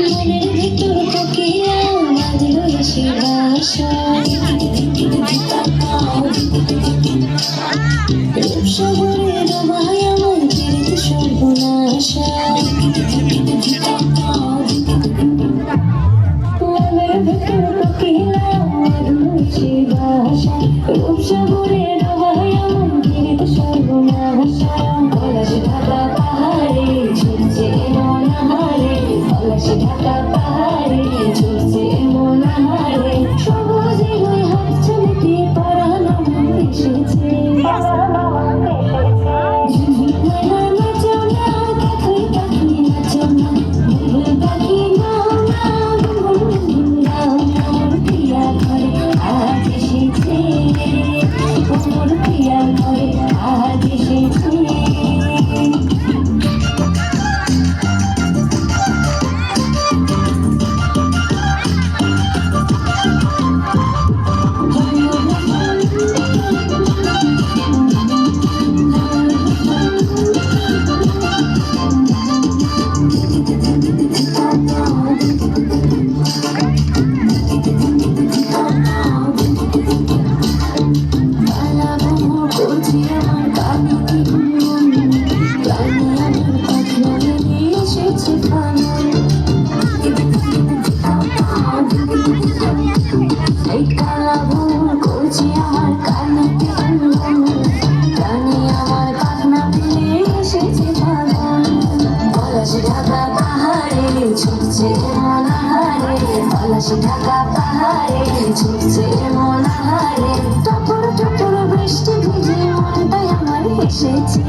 মনের ভিতর কোকিলা বাজলো এসে বাসা রূপসাগরে ডোবায় আমার ফিরিতে সর্বনাশা মনের ভিতর কোকিলা বাজলো এসে বাসা রূপসাগরে ডোবায় আমার ফিরিতে সর্বনাশা পলাশ ঢাকা পাহাড়ে ঝুলছে মন হারে পলাশ ঢাকা পাহাড়ে ঝুলছে মন হারে সবুজে ওই হাত চলতে পরানো মন এসেছে নাচো না পাখি পাখি নাচো না বুলবুল পাখি নাও না বুলবুল নাও মোর প্রিয়া ঘরে আজ এসেছে মোর প্রিয়া ঘরে আজ এসেছে ঢাকা পাহাড়ে ঝুলছে মন হারে টপর টপর বৃষ্টি ভিজে মনটাই আমার এসেছে